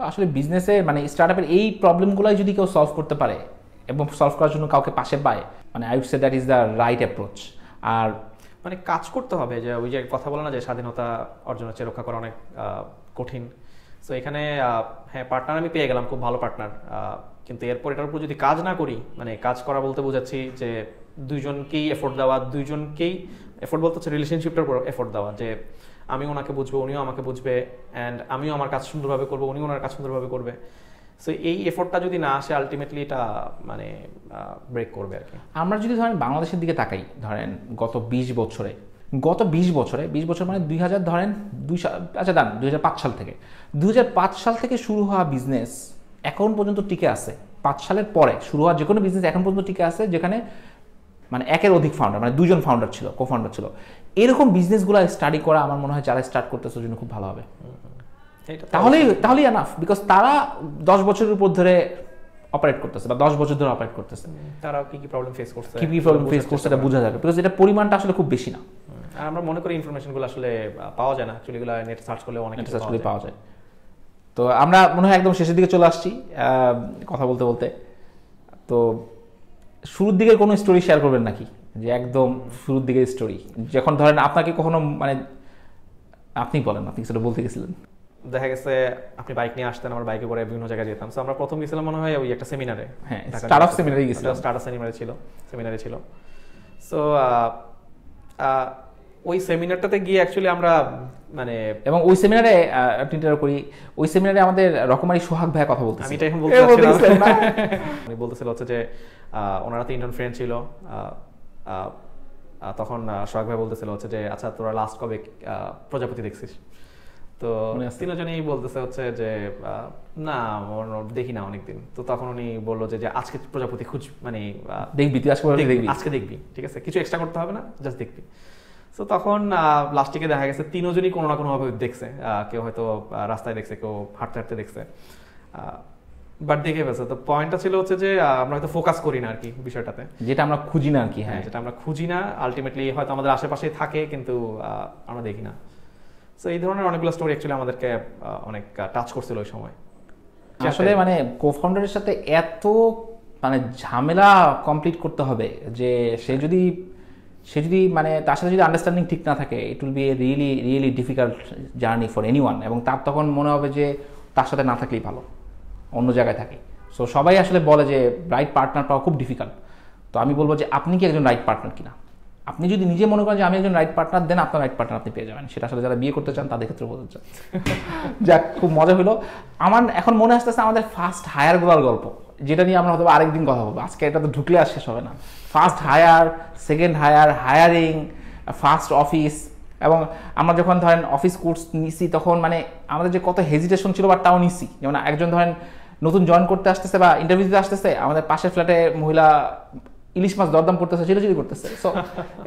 আসলে বিজনেসে মানে স্টার্টআপের এই প্রবলেমগুলোই যদি কেউ সলভ করতে পারে এবং সলভ করার জন্য কাউকে পাশে পায়, মানে I would say that is the right approach. আর মানে কাজ করতে হবে, যে ওই যে কথা বলে না যে স্বাধীনতা অর্জন হচ্ছে রক্ষা করা অনেক কঠিন। সো এখানে হ্যাঁ পার্টনার আমি পেয়ে গেলাম, খুব ভালো পার্টনার, কিন্তু এরপর এটার উপর যদি কাজ না করি, মানে কাজ করা বলতে বোঝাচ্ছি যে দুইজনকেই এফোর্ট দেওয়া, দুইজনকেই এফোর্ট বলতে হচ্ছে রিলেশনশিপটার উপর এফোর্ট দেওয়া, যে আমি ওনাকে বুঝবো, উনিও আমাকে বুঝবে, অ্যান্ড আমিও আমার কাজ সুন্দরভাবে করবো, উনিও ওনার কাজ সুন্দরভাবে করবে। সো এই এফোর্টটা যদি না আসে আলটিমেটলি এটা মানে ব্রেক করবে আর কি। আমরা যদি ধরেন বাংলাদেশের দিকে তাকাই, ধরেন গত 20 বছরে 20 বছর মানে 2000 ধরেন আচ্ছা দান 2005 সাল থেকে 2005 সাল থেকে শুরু হওয়া বিজনেস এখন পর্যন্ত টিকে আছে। 5 সালের পরে শুরু হওয়া যে কোনো বিজনেস এখন পর্যন্ত টিকে আছে, যেখানে মানে একের অধিক ফাউন্ডার, মানে 2জন ফাউন্ডার ছিল, কো ফাউন্ডার ছিল। এরকম বিজনেসগুলো স্টাডি করা আমার মনে হয় যারা স্টার্ট করতেছে ওর জন্য খুব ভালো হবে। তাহলেই এনাফ, বিকজ তারা 10 বছরের উপর ধরে অপারেট করতেছে বা 10 বছর ধরে অপারেট করতেছে, তারা কি কি প্রবলেম ফেস করছে, কি প্রবলেম ফেস করছে এটা বোঝা যাবে, বিকজ এটা পরিমাণটা আসলে খুব বেশি না। আর আমরা মনে করি ইনফরমেশনগুলো আসলে পাওয়া যায় না, অ্যাকচুয়ালি এগুলো নেট সার্চ করলে অনেক কিছু পাওয়া যায়। তো আমরা মনে হয় একদম শেষের দিকে চলে আসছি কথা বলতে বলতে। তো শুরুর দিকে কোনো স্টোরি শেয়ার করবেন নাকি, যে একদম শুরুর দিকে স্টোরি, যখন ধরেন আপনাকে কখনো মানে আপনি বলেন আপনি কিছু বলতে গেছিলেন। দেখা গেছে আপনি বাইক নিয়ে আসতেন, আমার বাইকে করে বিভিন্ন জায়গায় যেতাম। সো আমরা প্রথম গেছিলাম মনে হয় ওই একটা সেমিনারে, হ্যাঁ স্টার্টআপ সেমিনারে গেছিলাম, স্টার্টআপ সেমিনারে ছিল। সো ওই সেমিনারটাতে গিয়ে অ্যাকচুয়ালি আমরা মানে, এবং ওই সেমিনারে আপনি করি, ওই সেমিনারে আমাদের রকমারি সোহাগ ভাই কথা বলতেছে, আমি এটা এখন বলতেছিলাম আমি বলতেছিল হচ্ছে যে ওনারা 3জন ফ্রেন্ড ছিল, তখন সোহাগ ভাই বলতেছিল হচ্ছে যে আচ্ছা তোরা লাস্ট কবে প্রজাপতি দেখছিস? তো 3জনই বলতেছে হচ্ছে যে না দেখি না অনেকদিন। তো তখন উনি বললো যে আজকে প্রজাপতি মানে দেখবি, তুই আজকে দেখবি, ঠিক আছে, কিছু এক্সট্রা করতে হবে না, জাস্ট দেখবি। তো তখন লাস্টিকে দেখা গেছে 3জনই কোনো না কোনোভাবে দেখছে, কেউ হয়তো রাস্তায় দেখছে, কেউ হাঁটতে হাঁটতে দেখছে, বাট দেখে ফেলছে। তো পয়েন্টটা ছিল হচ্ছে যে আমরা হয়তো ফোকাস করি না আর কি বিষয়টাতে, যেটা আমরা খুঁজি না আর কি। হ্যাঁ যেটা আমরা খুঁজি না, আলটিমেটলি হয়তো আমাদের আশেপাশেই থাকে কিন্তু আমরা দেখি না। সো এই ধরনের অনেকগুলো স্টোরি অ্যাকচুয়ালি আমাদেরকে অনেক টাচ করছিল ওই সময়। আসলে মানে কো-ফাউন্ডারের সাথে এত মানে ঝামেলা কমপ্লিট করতে হবে যে সে যদি মানে তার সাথে যদি আন্ডারস্ট্যান্ডিং ঠিক না থাকে, it will B a really difficult journey for anyone. এবং তার তখন মনে হবে যে তার সাথে না থাকলেই ভালো, অন্য জায়গায় থাকে। সো সবাই আসলে বলে যে রাইট পার্টনার পাওয়া খুব ডিফিকাল্ট। তো আমি বলবো যে আপনি কি একজন রাইট পার্টনার কিনা। আপনি যদি নিজে মনে করেন যে আমি একজন রাইট পার্টনার, দেন আপনার রাইট পার্টনার আপনি পেয়ে যাবেন। সেটা আসলে যারা বিয়ে করতে চান তাদের ক্ষেত্রে বলতে চান। যাক, খুব মজা হলো। আমার এখন মনে আসতেছে আমাদের ফার্স্ট হায়ারগুলোর গল্প, যেটা নিয়ে আমরা হয়তো আরেকদিন কথা বলবো। আজকে এটা তো ঢুকলে আর শেষ হবে না। First hire, second hire, hiring, first office. এবং আমরা যখন ধরেন অফিস কোর্স নিছি তখন মানে আমাদের যে কত হেজিটেশন ছিল, বা তাও নিছি। যেমন একজন ধরেন নতুন জয়েন করতে আসতেছে বা ইন্টারভিউ দিতে আসতেছে, আমাদের পাশের ফ্ল্যাটে মহিলা ইলিশ মাছ দরদাম করতেছে, চিলাচিলি করতেছে। সো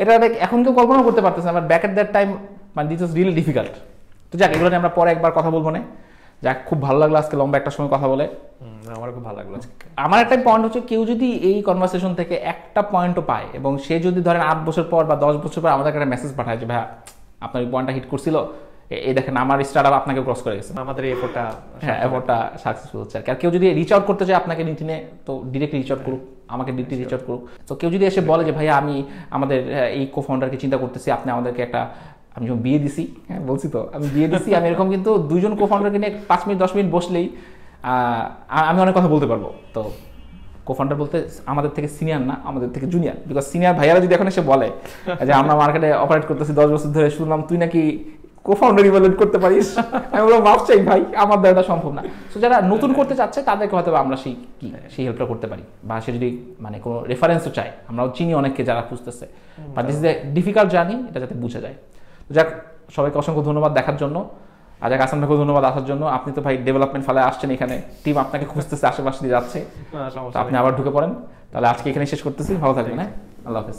এটা এখন কেউ কল্পনা করতে পারতেছে না, but back at that time মানে দিস ওয়াজ রিয়েলি ডিফিকাল্ট। তো যাক, এগুলো নিয়ে আমরা পরে একবার কথা বলবো না। যাক, খুব ভালো লাগলো আজকে লম্বা একটা সময় কথা বলে। আমারও খুব ভালো লাগলো। আমার একটা পয়েন্ট হচ্ছে, কেউ যদি এই কনভারসেশন থেকে একটা পয়েন্টও পায় এবং সে যদি ধরেন 8 বছর পর বা 10 বছর পর আমাদের একটা মেসেজ পাঠায় যে ভাইয়া আপনার এই পয়েন্টটা হিট করছিল, এই দেখেন আমার স্টার্টআপ আপনাকে ক্রস করে গেছে, আমাদের এই এফোর্টটা সাকসেসফুল হচ্ছে। আর কেউ যদি রিচ আউট করতে চায় আপনাকে নিটিনে, তো ডিরেক্টলি রিচ আউট করুক, আমাকে ডিরেক্টলি রিচ আউট করুক। তো কেউ যদি এসে বলে যে ভাইয়া আমি আমাদের এই কো-ফাউন্ডারকে চিন্তা করতেছি, আপনি আমাদেরকে একটা, আমি যখন বিয়ে দিছি, হ্যাঁ বলছি তো আমি বিয়ে দিছি, আমি এরকম কিন্তু 2জন কো-ফাউন্ডারকে নিয়ে 5 মিনিট 10 মিনিট বসলেই আমি অনেক কথা বলতে পারবো। তো কো-ফাউন্ডার বলতে আমাদের থেকে সিনিয়র না, আমাদের থেকে জুনিয়র। বিকজ সিনিয়র ভাইয়ারা যদি এখন এসে বলে যে আমরা মার্কেটে অপারেট করতেছি 10 বছর ধরে, শুনলাম তুই নাকি কো-ফাউন্ডার ইভালুয়েট করতে পারিস, আমি বললাম মাফ চাই ভাই, আমার দ্বারা এটা সম্ভব না। সো যারা নতুন করতে চাচ্ছে তাদেরকে হয়তো আমরা সেই হেল্পটা করতে পারি, বা সে যদি মানে কোনো রেফারেন্সও চায়, আমরাও চিনি অনেককে যারা খুঁজতেছে। But this is a difficult journey, এটা যাতে বুঝে যায়। তো যাক, সবাইকে অসংখ্য ধন্যবাদ দেখার জন্য। আর যাক, আসাম ভাইকে ধন্যবাদ আসার জন্য। আপনি তো ভাই ডেভেলপমেন্ট ফলে আসছেন, এখানে টিম আপনাকে খুঁজতেছে, আশেপাশে দিয়ে যাচ্ছে, আপনি আবার ঢুকে পড়েন। তাহলে আজকে এখানে শেষ করতেছি, ভালো থাকবেন। হ্যাঁ, আল্লাহ হাফেজ।